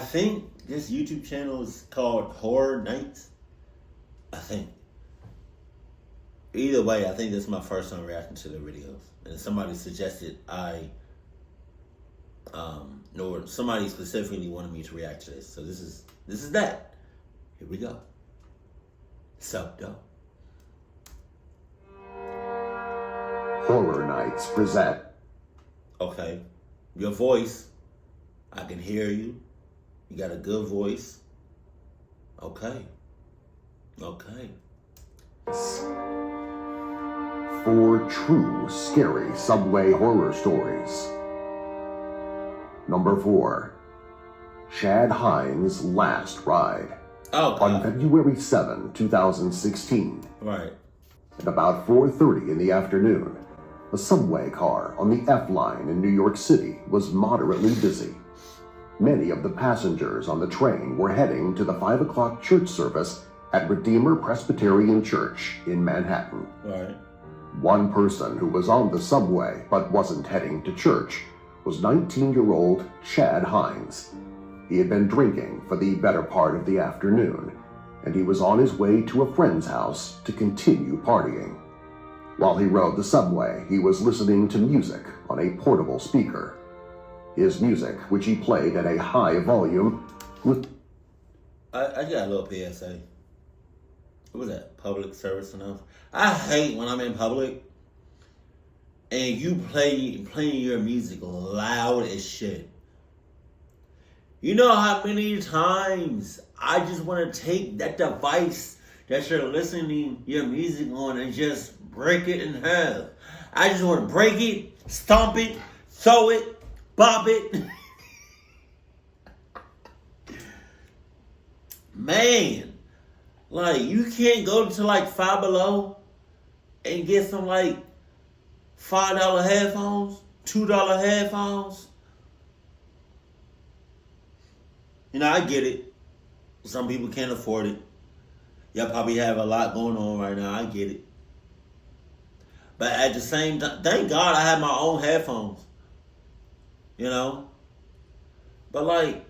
think this YouTube channel is called Horror Nights. I think. Either way, I think this is my first time reacting to the videos. And somebody suggested or somebody specifically wanted me to react to this. So this is that. Here we go. So dope. Horror Nights present. Okay. Your voice. I can hear you. You got a good voice. Okay. Okay. 4 true scary subway horror stories. Number 4. Chad Hines' Last Ride. Oh, on February 7, 2016. Right. At about 4:30 in the afternoon, a subway car on the F line in New York City was moderately busy. Many of the passengers on the train were heading to the 5 o'clock church service at Redeemer Presbyterian Church in Manhattan. Right. One person who was on the subway but wasn't heading to church was 19-year-old Chad Hines. He had been drinking for the better part of the afternoon, and he was on his way to a friend's house to continue partying. While he rode the subway, he was listening to music on a portable speaker. His music, which he played at a high volume, was... I got a little PSA. What was that? Public service enough? I hate when I'm in public and you playing your music loud as shit. You know how many times I just want to take that device that you're listening your music on and just break it in half. I just want to break it, stomp it, throw it, bop it. Man, like you can't go to like Five Below and get some like $5 headphones, $2 headphones. You know, I get it. Some people can't afford it. Y'all probably have a lot going on right now. I get it. But at the same time, thank God I have my own headphones. You know? But like,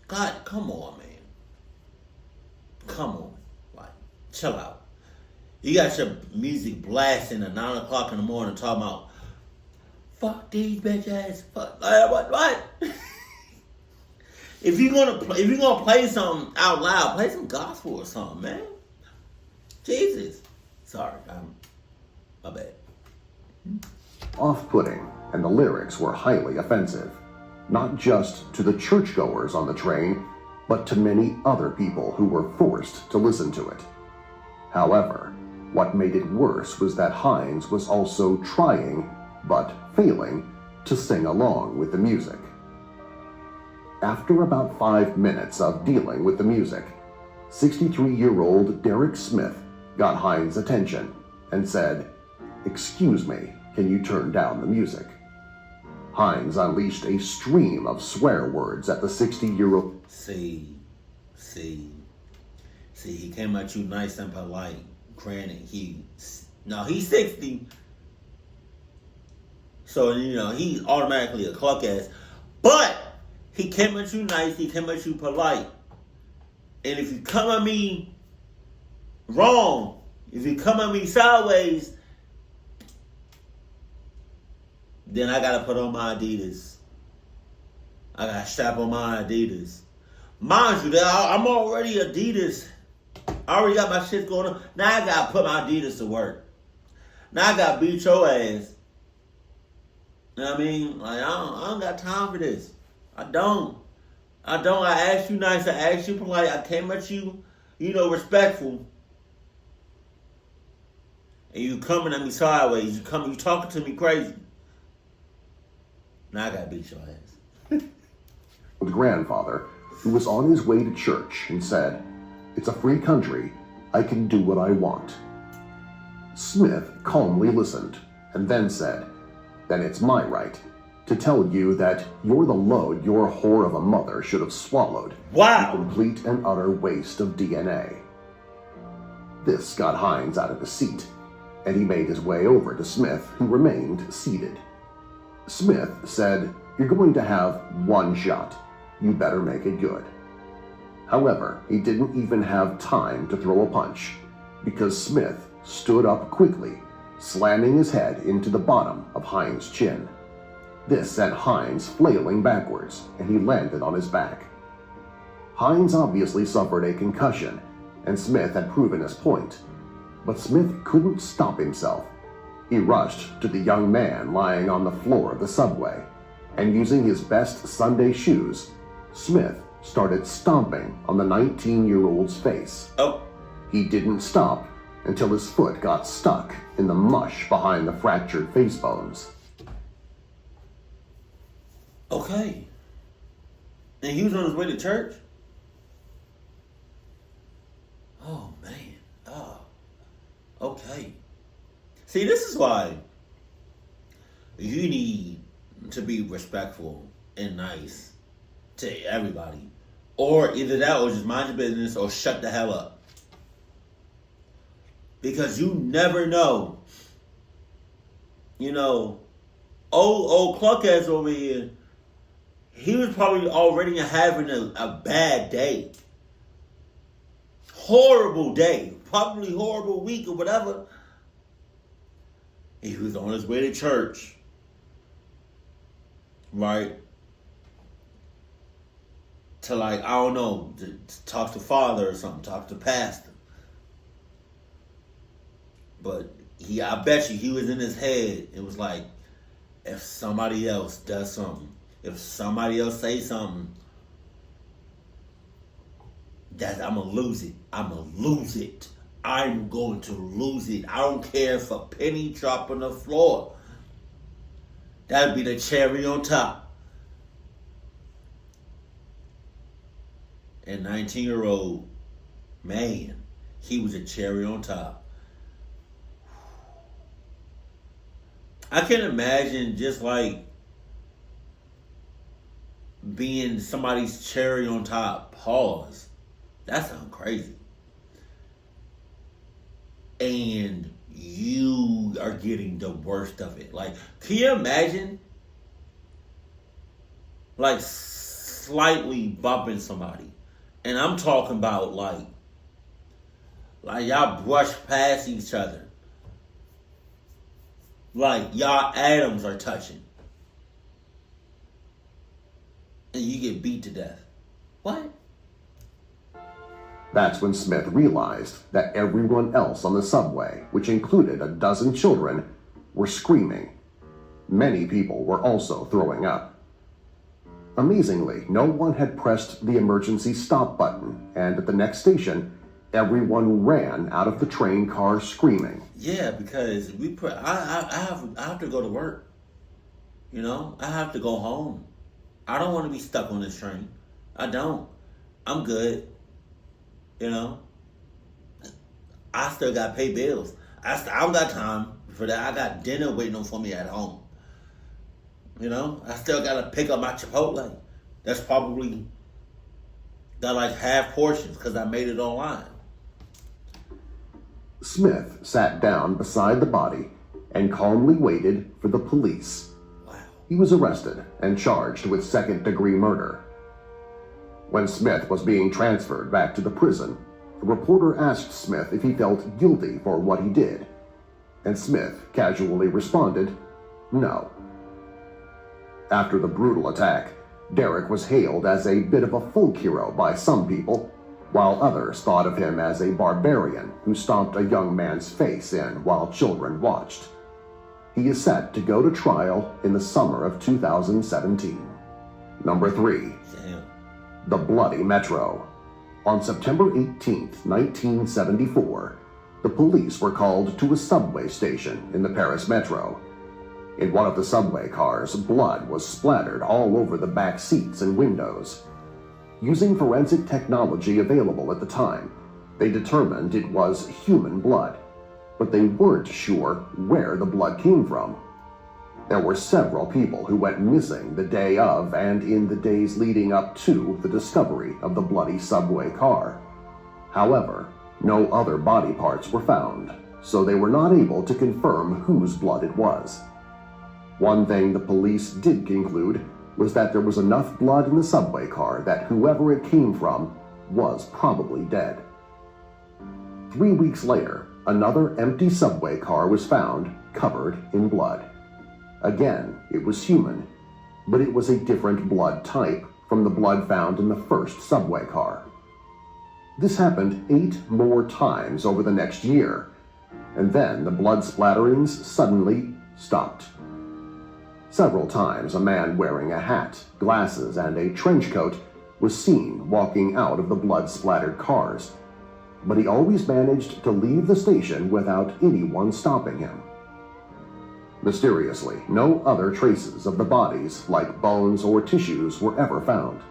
God, come on, man. Come on. Like, chill out. You got your music blasting at 9 o'clock in the morning talking about, fuck these bitch ass, fuck, what? If you're gonna play something out loud, play some gospel or something, man. Jesus. Sorry, my bad. Off-putting, and the lyrics were highly offensive, not just to the churchgoers on the train, but to many other people who were forced to listen to it. However, what made it worse was that Hines was also trying, but failing, to sing along with the music. After about 5 minutes of dealing with the music, 63-year-old Derek Smith got Hines' attention and said, "Excuse me, can you turn down the music?" Hines unleashed a stream of swear words at the 60-year-old. See, he came at you nice and polite. Granted, he's 60. So, you know, he's automatically a cluck ass. But he came at you nice, he came at you polite. And if you come at me wrong, if you come at me sideways, then I gotta put on my Adidas. I gotta strap on my Adidas. Mind you, I'm already Adidas. I already got my shit going on. Now I gotta put my Adidas to work. Now I gotta beat your ass. You know what I mean? Like, I don't got time for this. I don't. I asked you nice. I asked you polite. I came at you, respectful. And you coming at me sideways. You talking to me crazy. Now I gotta beat your ass. Grandfather, who was on his way to church and said, "It's a free country. I can do what I want." Smith calmly listened and then said, "Then it's my right to tell you that you're the load your whore of a mother should have swallowed." Wow. A complete and utter waste of DNA. This got Hines out of his seat, and he made his way over to Smith, who remained seated. Smith said, "You're going to have one shot. you better make it good. However, he didn't even have time to throw a punch, because Smith stood up quickly, slamming his head into the bottom of Hines' chin. This sent Hines flailing backwards, and he landed on his back. Hines obviously suffered a concussion, and Smith had proven his point. But Smith couldn't stop himself. He rushed to the young man lying on the floor of the subway, and using his best Sunday shoes, Smith started stomping on the 19-year-old's face. Oh. He didn't stop until his foot got stuck in the mush behind the fractured face bones. Okay. And he was on his way to church? Oh, man. Oh. Okay. See, this is why you need to be respectful and nice to everybody. Or either that or just mind your business or shut the hell up. Because you never know. You know, old Cluckheads over here, he was probably already having a bad day. Horrible day. Probably horrible week or whatever. He was on his way to church. Right? To I don't know, to talk to Father or something, talk to Pastor. But I bet you he was in his head. It was like, if somebody else does something, if somebody else say something, that I'm going to lose it. I'm going to lose it. I'm going to lose it. I don't care if a penny drop on the floor. That'd be the cherry on top. And 19-year-old, man, he was a cherry on top. I can imagine just like being somebody's cherry on top. Pause. That sounds crazy. And you are getting the worst of it. Like, can you imagine? Like, slightly bumping somebody. And I'm talking about like y'all brush past each other. Like y'all atoms are touching. And you get beat to death. What? That's when Smith realized that everyone else on the subway, which included a dozen children, were screaming. Many people were also throwing up. Amazingly, no one had pressed the emergency stop button, and at the next station, everyone ran out of the train car screaming. Yeah, because I have to go to work. You know, I have to go home. I don't want to be stuck on this train. I don't. I'm good. You know, I still got to pay bills. I don't got time for that. I got dinner waiting for me at home. You know, I still got to pick up my Chipotle. That's probably got like half portions because I made it online. Smith sat down beside the body and calmly waited for the police. Wow. He was arrested and charged with second-degree murder. When Smith was being transferred back to the prison, a reporter asked Smith if he felt guilty for what he did, and Smith casually responded, no. After the brutal attack, Derek was hailed as a bit of a folk hero by some people, while others thought of him as a barbarian who stomped a young man's face in while children watched. He is set to go to trial in the summer of 2017. Number 3. Damn. The Bloody Metro. On September 18, 1974, the police were called to a subway station in the Paris Metro. In one of the subway cars, blood was splattered all over the back seats and windows. Using forensic technology available at the time, they determined it was human blood, but they weren't sure where the blood came from. There were several people who went missing the day of and in the days leading up to the discovery of the bloody subway car. However, no other body parts were found, so they were not able to confirm whose blood it was. One thing the police did conclude was that there was enough blood in the subway car that whoever it came from was probably dead. 3 weeks later, another empty subway car was found, covered in blood. Again, it was human, but it was a different blood type from the blood found in the first subway car. This happened 8 more times over the next year, and then the blood splatterings suddenly stopped. Several times a man wearing a hat, glasses, and a trench coat was seen walking out of the blood-splattered cars, but he always managed to leave the station without anyone stopping him. Mysteriously, no other traces of the bodies, like bones or tissues, were ever found.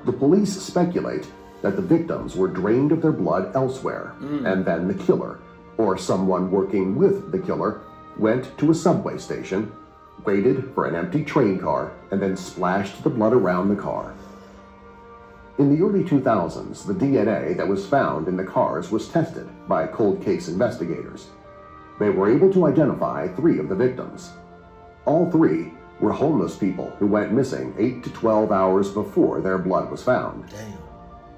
The police speculate that the victims were drained of their blood elsewhere, and then the killer, or someone working with the killer, went to a subway station, waited for an empty train car, and then splashed the blood around the car. In the early 2000s, the DNA that was found in the cars was tested by cold case investigators. They were able to identify 3 of the victims. All 3 were homeless people who went missing 8 to 12 hours before their blood was found. Damn.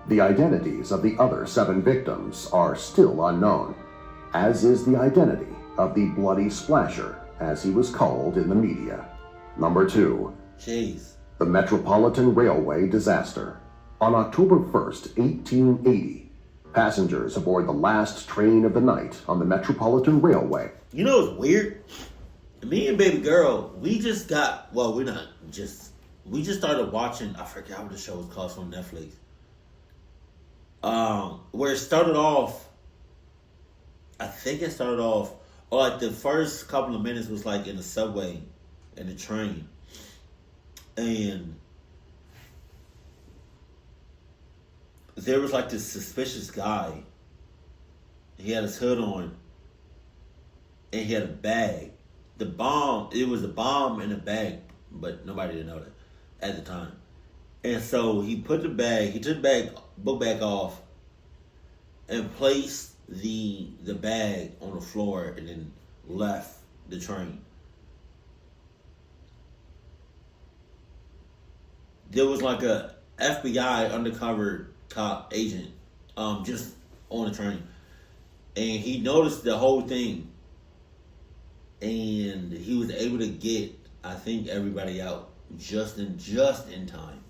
The identities of the other 7 victims are still unknown, as is the identity of the bloody splasher, as he was called in the media. Number 2. Jeez. The Metropolitan Railway disaster. On October 1st, 1880, passengers aboard the last train of the night on the Metropolitan Railway. You know what's weird? Me and baby girl, we just started watching, I forgot what the show was called, on Netflix. Where it started off, or like the first couple of minutes was like in the subway and the train. And there was like this suspicious guy. He had his hood on. And he had a bag. It was a bomb in a bag, but nobody didn't know that at the time. And so he took the book bag off and placed the bag on the floor and then left the train. There was like a FBI undercover cop agent just on the train. And he noticed the whole thing. And he was able to get, I think, everybody out just in time.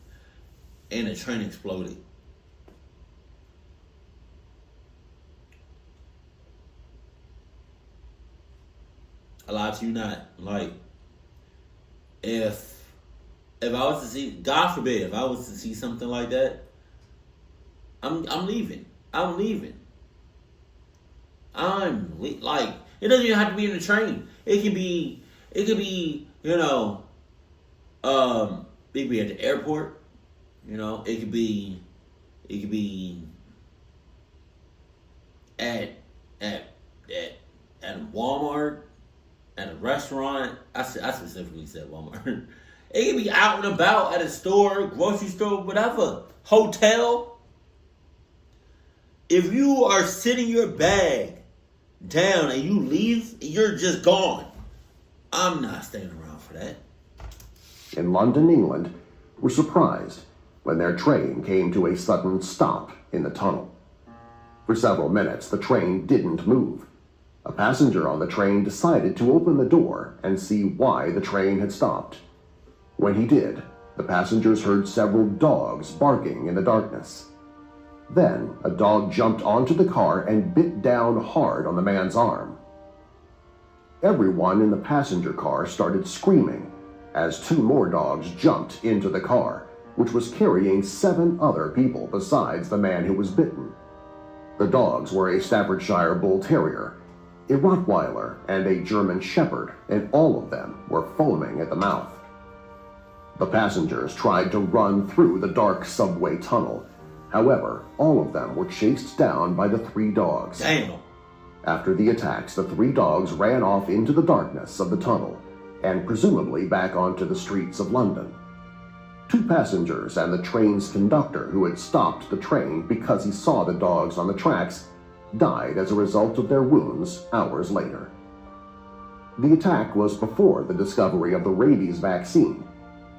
And the train exploded. A lot of you not. Like, if I was to see, God forbid, if I was to see something like that, I'm leaving. Like, it doesn't even have to be in the train. It could be, it could be at the airport. It could be at a Walmart, at a restaurant. I specifically said Walmart. It could be out and about at a store, grocery store, whatever, hotel. If you are sitting your bag down and you leave, you're just gone. I'm not staying around for that. In London, England, were surprised when their train came to a sudden stop in the tunnel. For several minutes, the train didn't move. A passenger on the train decided to open the door and see why the train had stopped. When he did, the passengers heard several dogs barking in the darkness. Then, a dog jumped onto the car and bit down hard on the man's arm. Everyone in the passenger car started screaming as 2 more dogs jumped into the car, which was carrying 7 other people besides the man who was bitten. The dogs were a Staffordshire Bull Terrier, a Rottweiler, and a German Shepherd, and all of them were foaming at the mouth. The passengers tried to run through the dark subway tunnel. However, all of them were chased down by the 3 dogs. Damn. After the attacks, the 3 dogs ran off into the darkness of the tunnel and presumably back onto the streets of London. 2 passengers and the train's conductor, who had stopped the train because he saw the dogs on the tracks, died as a result of their wounds hours later. The attack was before the discovery of the rabies vaccine,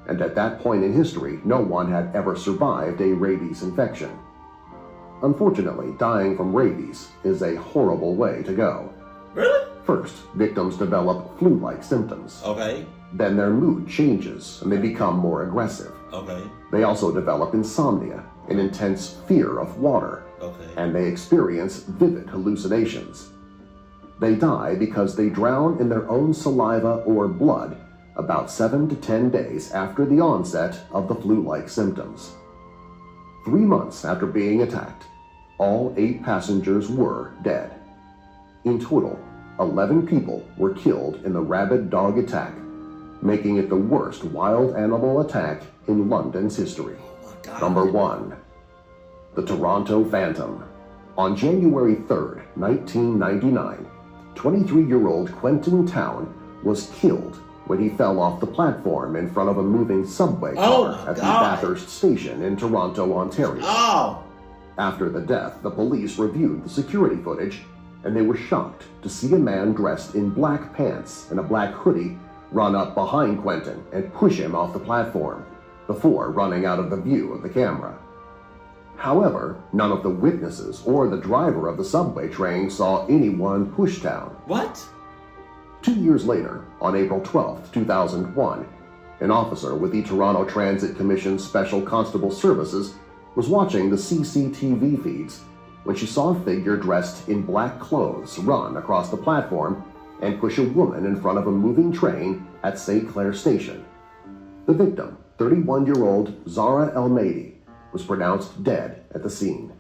and at that point in history, no one had ever survived a rabies infection. Unfortunately, dying from rabies is a horrible way to go. Really? First, victims develop flu-like symptoms. Okay. Then their mood changes and they become more aggressive. Okay. They also develop insomnia, an intense fear of water, Okay. and they experience vivid hallucinations. They die because they drown in their own saliva or blood about 7 to 10 days after the onset of the flu-like symptoms. 3 months after being attacked, all 8 passengers were dead. In total, 11 people were killed in the rabid dog attack, making it the worst wild animal attack in London's history. Oh my God. Number 1. The Toronto Phantom. On January 3rd, 1999, 23-year-old Quentin Town was killed when he fell off the platform in front of a moving subway car at the Bathurst station in Toronto, Ontario. Oh! After the death, the police reviewed the security footage, and they were shocked to see a man dressed in black pants and a black hoodie run up behind Quentin and push him off the platform, before running out of the view of the camera. However, none of the witnesses or the driver of the subway train saw anyone push Town. What? 2 years later, on April 12, 2001, an officer with the Toronto Transit Commission's Special Constable Services was watching the CCTV feeds when she saw a figure dressed in black clothes run across the platform and push a woman in front of a moving train at St. Clair Station. The victim, 31-year-old Zara El-Mahdi, was pronounced dead at the scene.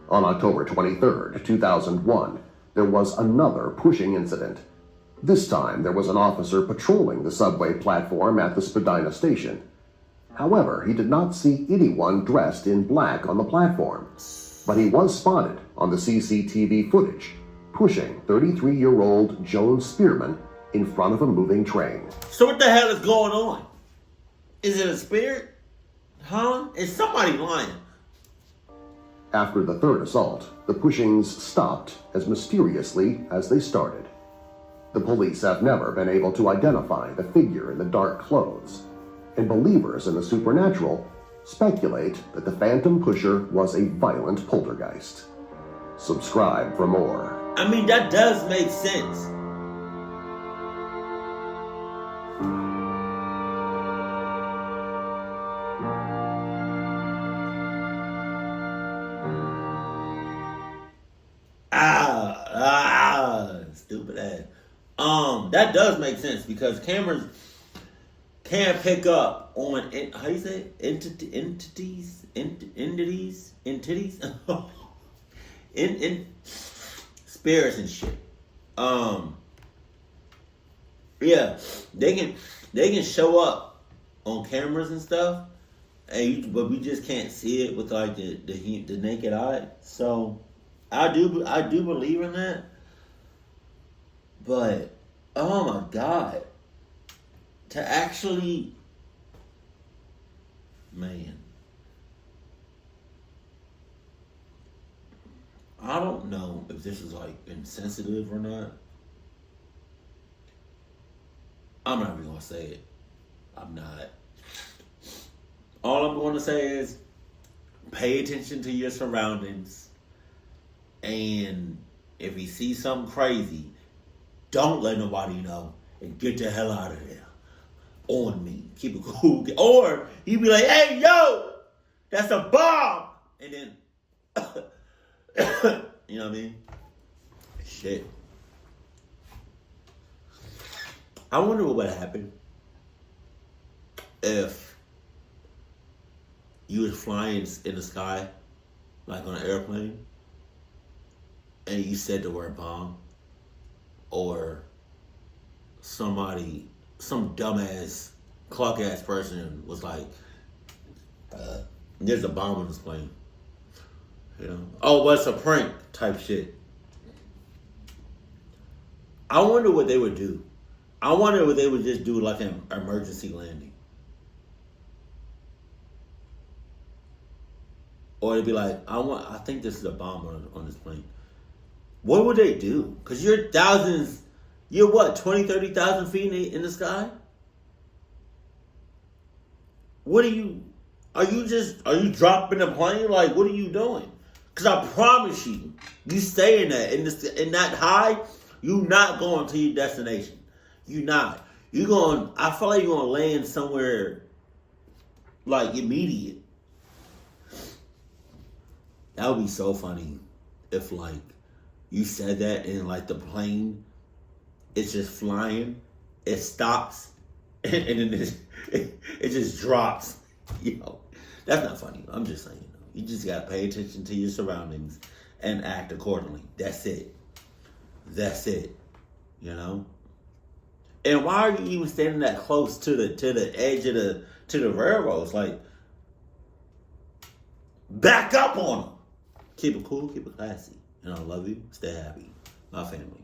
On October 23, 2001, there was another pushing incident. This time, there was an officer patrolling the subway platform at the Spadina station. However, he did not see anyone dressed in black on the platform, but he was spotted on the CCTV footage, pushing 33-year-old Joan Spearman in front of a moving train. So what the hell is going on? Is it a spirit? Huh? Is somebody lying? After the third assault, the pushings stopped as mysteriously as they started. The police have never been able to identify the figure in the dark clothes, and believers in the supernatural speculate that the phantom pusher was a violent poltergeist. Subscribe for more. I mean, that does make sense. Stupid ass. That does make sense because cameras can't pick up on how you say it? entities, in spirits and shit. Yeah, they can show up on cameras and stuff, but we just can't see it with like the naked eye. So I do believe in that. But oh my God, to actually, man, I don't know if this is like insensitive or not. I'm not even gonna say it. I'm not. All I'm going to say is pay attention to your surroundings, and if you see something crazy, don't let nobody know and get the hell out of there. On me. Keep it cool. Or you be like, hey, yo, that's a bomb. And then, you know what I mean? Shit. I wonder what would happen if you was flying in the sky, like on an airplane, and you said the word bomb. Or some dumbass, clock-ass person was like, there's a bomb on this plane. You know? Oh, what's a prank type shit. I wonder what they would do. I wonder if they would just do like an emergency landing. Or they'd be like, I think this is a bomb on this plane. What would they do? Because you're what, 20, 30,000 feet in the sky? What are you dropping the plane? Like, what are you doing? Because I promise you, you stay in that high, you not going to your destination. You not. You going, I feel like you're going to land somewhere, like, immediate. That would be so funny if, like, you said that and, like, the plane is just flying, it stops, and then it just drops. That's not funny. I'm just saying. You just got to pay attention to your surroundings and act accordingly. That's it. That's it. And why are you even standing that close to the edge of the railroads? Like, back up on them. Keep it cool, keep it classy. I love you. Stay happy. My family.